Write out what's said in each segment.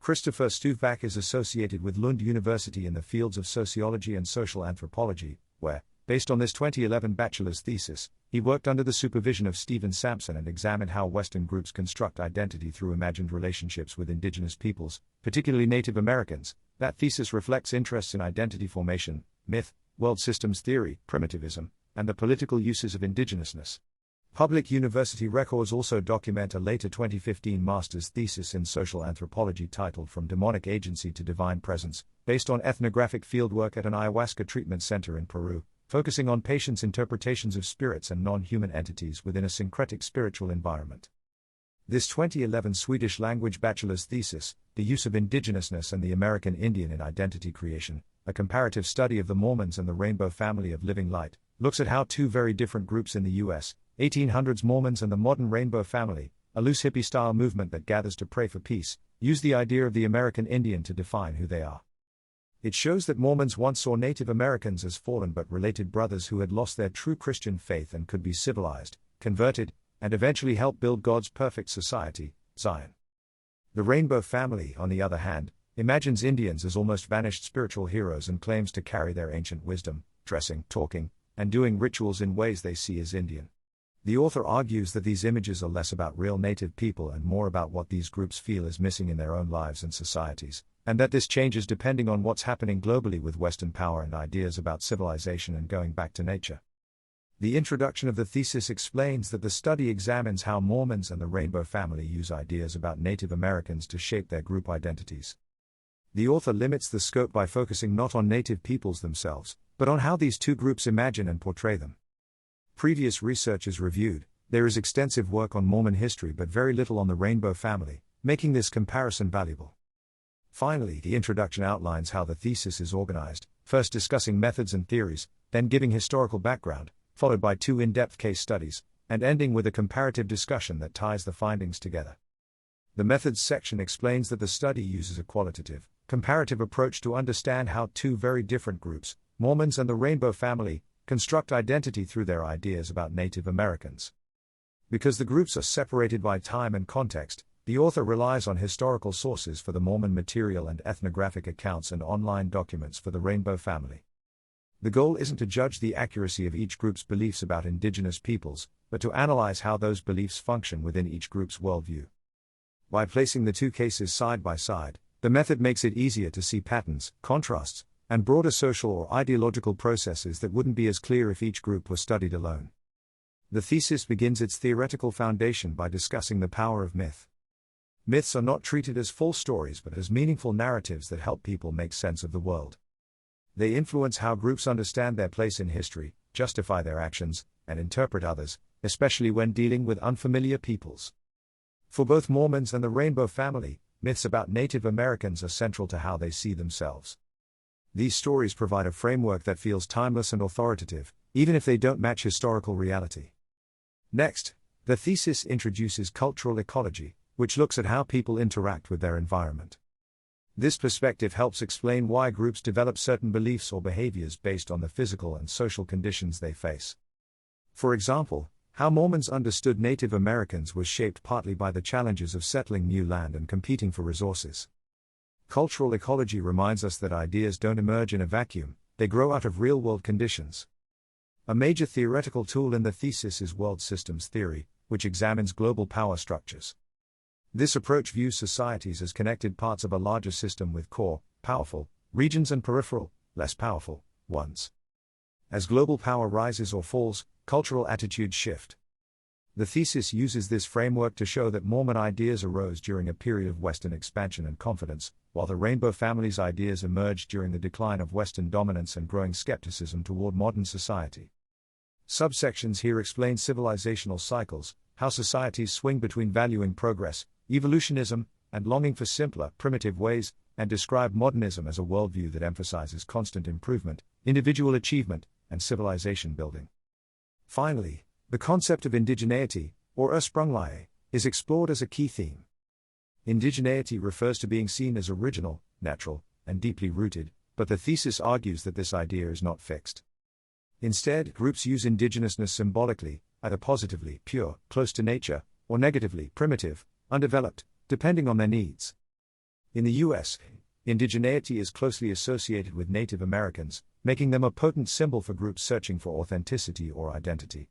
Christopher Stuvak is associated with Lund University in the fields of sociology and social anthropology, where, based on this 2011 bachelor's thesis, he worked under the supervision of Stephen Sampson and examined how Western groups construct identity through imagined relationships with indigenous peoples, particularly Native Americans. That thesis reflects interests in identity formation, myth, world systems theory, primitivism, and the political uses of indigenousness. Public university records also document a later 2015 master's thesis in social anthropology titled From Demonic Agency to Divine Presence, based on ethnographic fieldwork at an ayahuasca treatment center in Peru, focusing on patients' interpretations of spirits and non-human entities within a syncretic spiritual environment. This 2011 Swedish language bachelor's thesis, The Use of Indigenousness and the American Indian in Identity Creation, a comparative study of the Mormons and the Rainbow Family of Living Light, looks at how two very different groups in the U.S., 1800s Mormons and the modern Rainbow Family, a loose hippie-style movement that gathers to pray for peace, use the idea of the American Indian to define who they are. It shows that Mormons once saw Native Americans as fallen but related brothers who had lost their true Christian faith and could be civilized, converted, and eventually help build God's perfect society, Zion. The Rainbow Family, on the other hand, imagines Indians as almost vanished spiritual heroes and claims to carry their ancient wisdom, dressing, talking, and doing rituals in ways they see as Indian. The author argues that these images are less about real native people and more about what these groups feel is missing in their own lives and societies, and that this changes depending on what's happening globally with Western power and ideas about civilization and going back to nature. The introduction of the thesis explains that the study examines how Mormons and the Rainbow Family use ideas about Native Americans to shape their group identities. The author limits the scope by focusing not on Native peoples themselves, but on how these two groups imagine and portray them. Previous research is reviewed. There is extensive work on Mormon history but very little on the Rainbow Family, making this comparison valuable. Finally, the introduction outlines how the thesis is organized, first discussing methods and theories, then giving historical background, followed by two in-depth case studies, and ending with a comparative discussion that ties the findings together. The methods section explains that the study uses a qualitative, comparative approach to understand how two very different groups, Mormons and the Rainbow Family, construct identity through their ideas about Native Americans. Because the groups are separated by time and context, the author relies on historical sources for the Mormon material and ethnographic accounts and online documents for the Rainbow Family. The goal isn't to judge the accuracy of each group's beliefs about indigenous peoples, but to analyze how those beliefs function within each group's worldview. By placing the two cases side by side, the method makes it easier to see patterns, contrasts, and broader social or ideological processes that wouldn't be as clear if each group was studied alone. The thesis begins its theoretical foundation by discussing the power of myth. Myths are not treated as full stories but as meaningful narratives that help people make sense of the world. They influence how groups understand their place in history, justify their actions, and interpret others, especially when dealing with unfamiliar peoples. For both Mormons and the Rainbow Family, myths about Native Americans are central to how they see themselves. These stories provide a framework that feels timeless and authoritative, even if they don't match historical reality. Next, the thesis introduces cultural ecology, which looks at how people interact with their environment. This perspective helps explain why groups develop certain beliefs or behaviors based on the physical and social conditions they face. For example, how Mormons understood Native Americans was shaped partly by the challenges of settling new land and competing for resources. Cultural ecology reminds us that ideas don't emerge in a vacuum, they grow out of real-world conditions. A major theoretical tool in the thesis is world systems theory, which examines global power structures. This approach views societies as connected parts of a larger system with core, powerful, regions and peripheral, less powerful, ones. As global power rises or falls, cultural attitudes shift. The thesis uses this framework to show that Mormon ideas arose during a period of Western expansion and confidence, while the Rainbow Family's ideas emerged during the decline of Western dominance and growing skepticism toward modern society. Subsections here explain civilizational cycles, how societies swing between valuing progress, evolutionism, and longing for simpler, primitive ways, and describe modernism as a worldview that emphasizes constant improvement, individual achievement, and civilization building. Finally, the concept of indigeneity, or ursprungliche, is explored as a key theme. Indigeneity refers to being seen as original, natural, and deeply rooted, but the thesis argues that this idea is not fixed. Instead, groups use indigenousness symbolically, either positively, pure, close to nature, or negatively, primitive, undeveloped, depending on their needs. In the US, indigeneity is closely associated with Native Americans, making them a potent symbol for groups searching for authenticity or identity.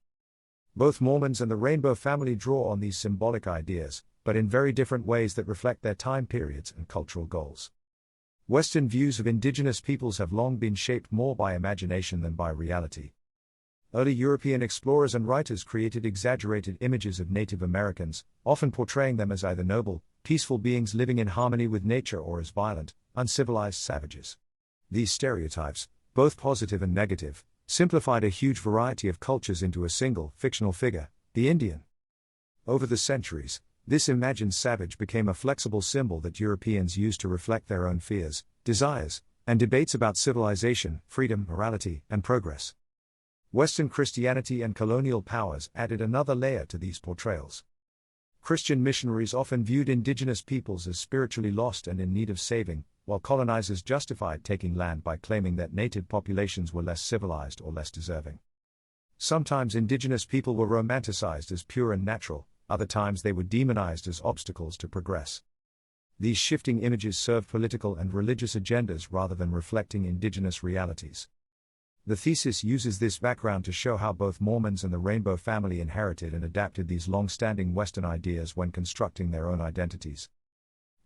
Both Mormons and the Rainbow family draw on these symbolic ideas, but in very different ways that reflect their time periods and cultural goals. Western views of indigenous peoples have long been shaped more by imagination than by reality. Early European explorers and writers created exaggerated images of Native Americans, often portraying them as either noble, peaceful beings living in harmony with nature or as violent, uncivilized savages. These stereotypes, both positive and negative, simplified a huge variety of cultures into a single, fictional figure, the Indian. Over the centuries, this imagined savage became a flexible symbol that Europeans used to reflect their own fears, desires, and debates about civilization, freedom, morality, and progress. Western Christianity and colonial powers added another layer to these portrayals. Christian missionaries often viewed indigenous peoples as spiritually lost and in need of saving, while colonizers justified taking land by claiming that native populations were less civilized or less deserving. Sometimes indigenous people were romanticized as pure and natural, other times they were demonized as obstacles to progress. These shifting images served political and religious agendas rather than reflecting indigenous realities. The thesis uses this background to show how both Mormons and the Rainbow family inherited and adapted these long-standing Western ideas when constructing their own identities.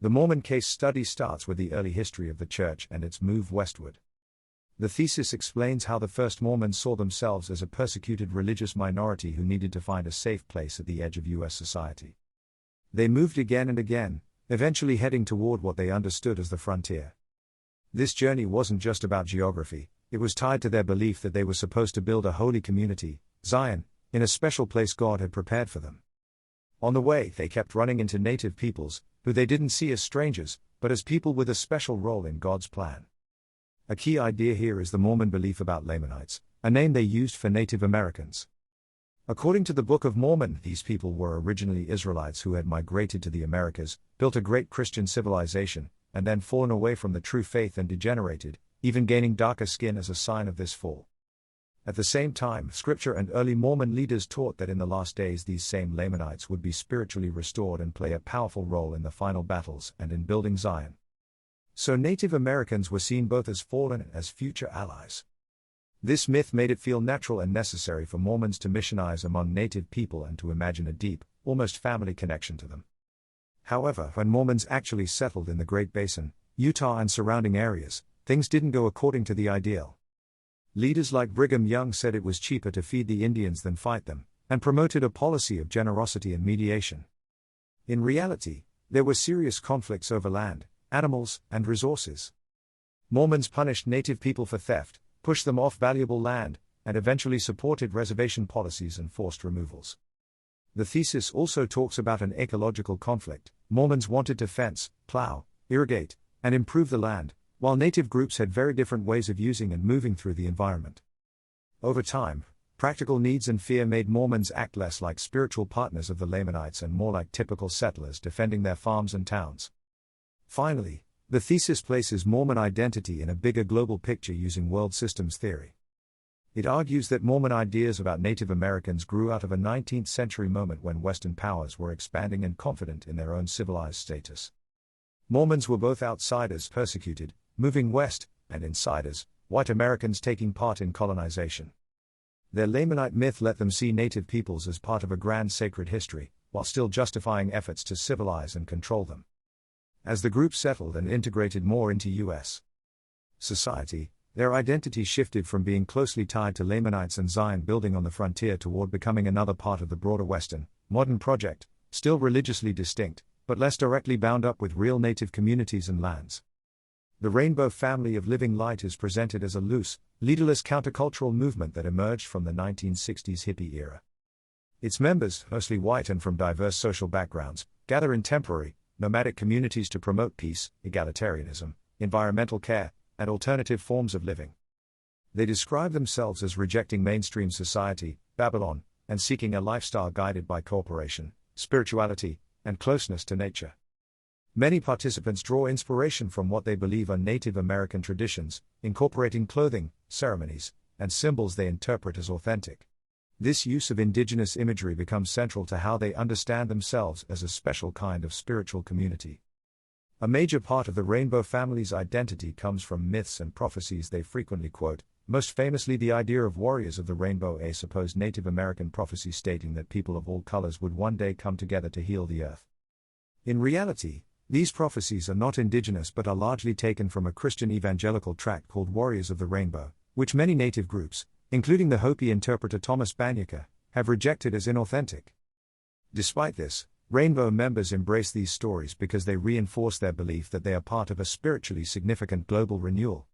The Mormon case study starts with the early history of the Church and its move westward. The thesis explains how the first Mormons saw themselves as a persecuted religious minority who needed to find a safe place at the edge of U.S. society. They moved again and again, eventually heading toward what they understood as the frontier. This journey wasn't just about geography. It was tied to their belief that they were supposed to build a holy community, Zion, in a special place God had prepared for them. On the way, they kept running into native peoples, who they didn't see as strangers, but as people with a special role in God's plan. A key idea here is the Mormon belief about Lamanites, a name they used for Native Americans. According to the Book of Mormon, these people were originally Israelites who had migrated to the Americas, built a great Christian civilization, and then fallen away from the true faith and degenerated, even gaining darker skin as a sign of this fall. At the same time, Scripture and early Mormon leaders taught that in the last days these same Lamanites would be spiritually restored and play a powerful role in the final battles and in building Zion. So Native Americans were seen both as fallen and as future allies. This myth made it feel natural and necessary for Mormons to missionize among native people and to imagine a deep, almost family connection to them. However, when Mormons actually settled in the Great Basin, Utah and surrounding areas, things didn't go according to the ideal. Leaders like Brigham Young said it was cheaper to feed the Indians than fight them, and promoted a policy of generosity and mediation. In reality, there were serious conflicts over land, animals, and resources. Mormons punished native people for theft, pushed them off valuable land, and eventually supported reservation policies and forced removals. The thesis also talks about an ecological conflict. Mormons wanted to fence, plow, irrigate, and improve the land, while native groups had very different ways of using and moving through the environment. Over time, practical needs and fear made Mormons act less like spiritual partners of the Lamanites and more like typical settlers defending their farms and towns. Finally, the thesis places Mormon identity in a bigger global picture using world systems theory. It argues that Mormon ideas about Native Americans grew out of a 19th century moment when Western powers were expanding and confident in their own civilized status. Mormons were both outsiders persecuted, moving west, and insiders, white Americans taking part in colonization. Their Lamanite myth let them see native peoples as part of a grand sacred history, while still justifying efforts to civilize and control them. As the group settled and integrated more into U.S. society, their identity shifted from being closely tied to Lamanites and Zion building on the frontier toward becoming another part of the broader Western, modern project, still religiously distinct, but less directly bound up with real native communities and lands. The Rainbow family of living light is presented as a loose, leaderless countercultural movement that emerged from the 1960s hippie era. Its members, mostly white and from diverse social backgrounds, gather in temporary, nomadic communities to promote peace, egalitarianism, environmental care, and alternative forms of living. They describe themselves as rejecting mainstream society, Babylon, and seeking a lifestyle guided by cooperation, spirituality, and closeness to nature. Many participants draw inspiration from what they believe are Native American traditions, incorporating clothing, ceremonies, and symbols they interpret as authentic. This use of indigenous imagery becomes central to how they understand themselves as a special kind of spiritual community. A major part of the Rainbow family's identity comes from myths and prophecies they frequently quote, most famously the idea of warriors of the rainbow, a supposed Native American prophecy stating that people of all colors would one day come together to heal the earth. In reality, these prophecies are not indigenous but are largely taken from a Christian evangelical tract called Warriors of the Rainbow, which many Native groups, including the Hopi interpreter Thomas Banyaka, have rejected as inauthentic. Despite this, Rainbow members embrace these stories because they reinforce their belief that they are part of a spiritually significant global renewal.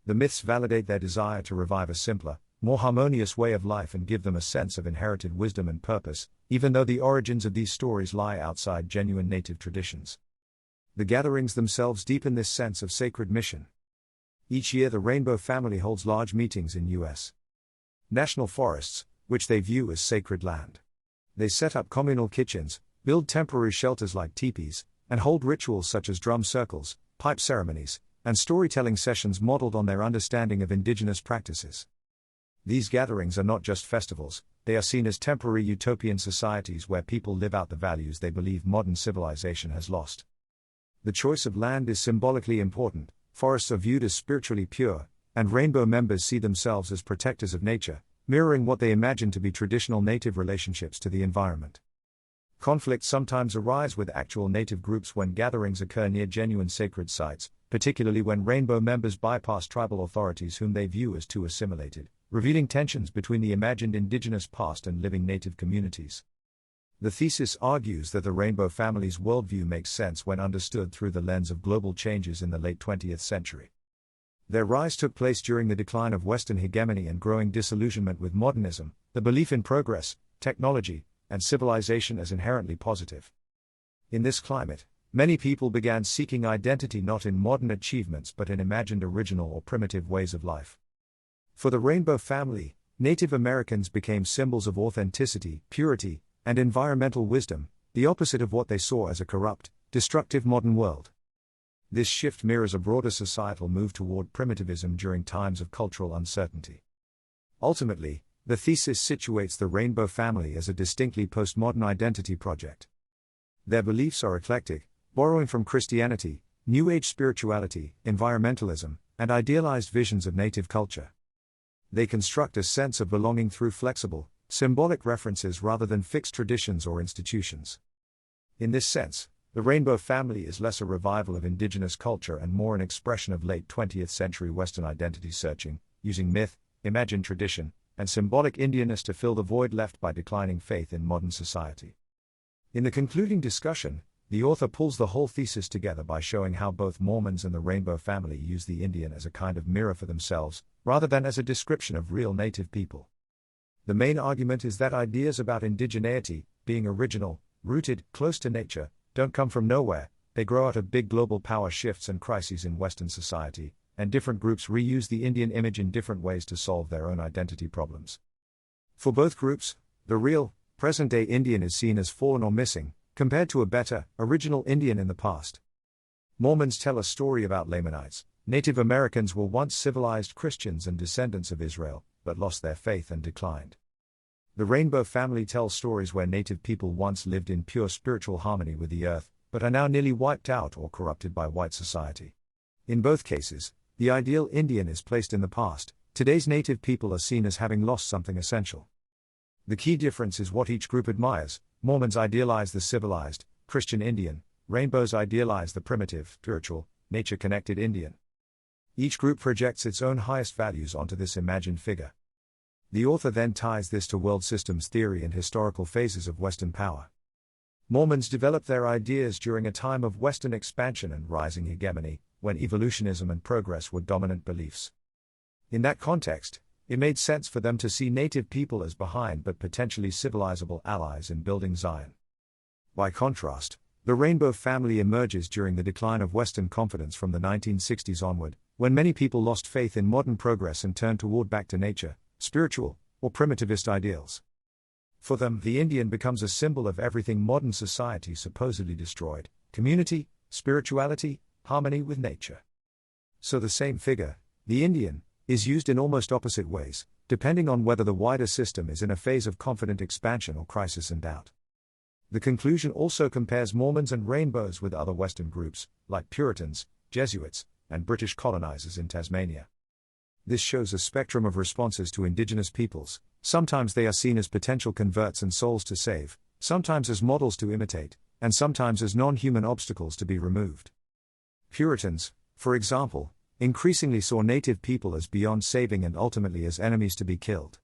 The myths validate their desire to revive a simpler, more harmonious way of life and give them a sense of inherited wisdom and purpose, even though the origins of these stories lie outside genuine Native traditions. The gatherings themselves deepen this sense of sacred mission. Each year the Rainbow family holds large meetings in U.S. national forests, which they view as sacred land. They set up communal kitchens, build temporary shelters like teepees, and hold rituals such as drum circles, pipe ceremonies, and storytelling sessions modeled on their understanding of indigenous practices. These gatherings are not just festivals, they are seen as temporary utopian societies where people live out the values they believe modern civilization has lost. The choice of land is symbolically important, forests are viewed as spiritually pure, and Rainbow members see themselves as protectors of nature, mirroring what they imagine to be traditional Native relationships to the environment. Conflicts sometimes arise with actual Native groups when gatherings occur near genuine sacred sites, particularly when Rainbow members bypass tribal authorities whom they view as too assimilated, revealing tensions between the imagined indigenous past and living Native communities. The thesis argues that the Rainbow family's worldview makes sense when understood through the lens of global changes in the late 20th century. Their rise took place during the decline of Western hegemony and growing disillusionment with modernism, the belief in progress, technology, and civilization as inherently positive. In this climate, many people began seeking identity not in modern achievements but in imagined original or primitive ways of life. For the Rainbow family, Native Americans became symbols of authenticity, purity, and environmental wisdom, the opposite of what they saw as a corrupt, destructive modern world. This shift mirrors a broader societal move toward primitivism during times of cultural uncertainty. Ultimately, the thesis situates the Rainbow family as a distinctly postmodern identity project. Their beliefs are eclectic, borrowing from Christianity, New Age spirituality, environmentalism, and idealized visions of Native culture. They construct a sense of belonging through flexible, symbolic references rather than fixed traditions or institutions. In this sense, the Rainbow family is less a revival of indigenous culture and more an expression of late 20th century Western identity searching, using myth, imagined tradition, and symbolic Indianness to fill the void left by declining faith in modern society. In the concluding discussion, the author pulls the whole thesis together by showing how both Mormons and the Rainbow family use the Indian as a kind of mirror for themselves, rather than as a description of real Native people. The main argument is that ideas about indigeneity, being original, rooted, close to nature, don't come from nowhere, they grow out of big global power shifts and crises in Western society, and different groups reuse the Indian image in different ways to solve their own identity problems. For both groups, the real, present-day Indian is seen as fallen or missing, compared to a better, original Indian in the past. Mormons tell a story about Lamanites. Native Americans were once civilized Christians and descendants of Israel, but lost their faith and declined. The Rainbow family tells stories where Native people once lived in pure spiritual harmony with the earth, but are now nearly wiped out or corrupted by white society. In both cases, the ideal Indian is placed in the past. Today's Native people are seen as having lost something essential. The key difference is what each group admires. Mormons idealize the civilized, Christian Indian, Rainbows idealize the primitive, spiritual, nature-connected Indian. Each group projects its own highest values onto this imagined figure. The author then ties this to world systems theory and historical phases of Western power. Mormons developed their ideas during a time of Western expansion and rising hegemony, when evolutionism and progress were dominant beliefs. In that context, it made sense for them to see Native people as behind but potentially civilizable allies in building Zion. By contrast, the Rainbow family emerges during the decline of Western confidence from the 1960s onward, when many people lost faith in modern progress and turned toward back to nature, spiritual, or primitivist ideals. For them, the Indian becomes a symbol of everything modern society supposedly destroyed: community, spirituality, harmony with nature. So the same figure, the Indian, is used in almost opposite ways, depending on whether the wider system is in a phase of confident expansion or crisis and doubt. The conclusion also compares Mormons and rainbows with other Western groups, like Puritans, Jesuits, and British colonizers in Tasmania. This shows a spectrum of responses to indigenous peoples. Sometimes they are seen as potential converts and souls to save, sometimes as models to imitate, and sometimes as non-human obstacles to be removed. Puritans, for example, increasingly saw native people as beyond saving and ultimately as enemies to be killed.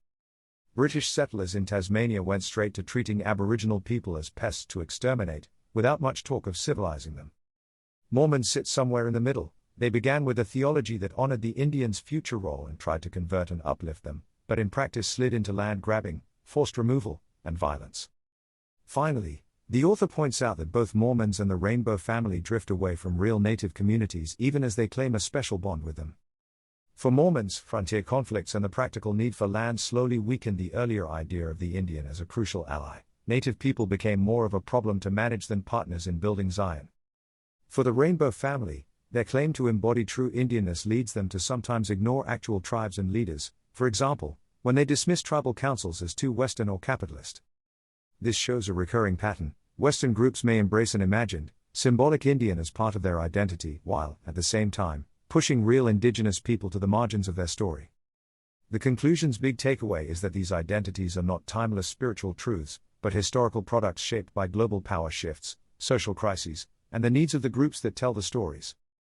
British settlers in Tasmania went straight to treating Aboriginal people as pests to exterminate, without much talk of civilizing them. Mormons sit somewhere in the middle. They began with a theology that honored the Indians' future role and tried to convert and uplift them, but in practice slid into land grabbing, forced removal, and violence. Finally, the author points out that both Mormons and the Rainbow family drift away from real native communities even as they claim a special bond with them. For Mormons, frontier conflicts and the practical need for land slowly weakened the earlier idea of the Indian as a crucial ally. Native people became more of a problem to manage than partners in building Zion. For the Rainbow family, their claim to embody true Indianness leads them to sometimes ignore actual tribes and leaders, for example, when they dismiss tribal councils as too Western or capitalist. This shows a recurring pattern. Western groups may embrace an imagined, symbolic Indian as part of their identity, while, at the same time, pushing real indigenous people to the margins of their story. The conclusion's big takeaway is that these identities are not timeless spiritual truths, but historical products shaped by global power shifts, social crises, and the needs of the groups that tell the stories.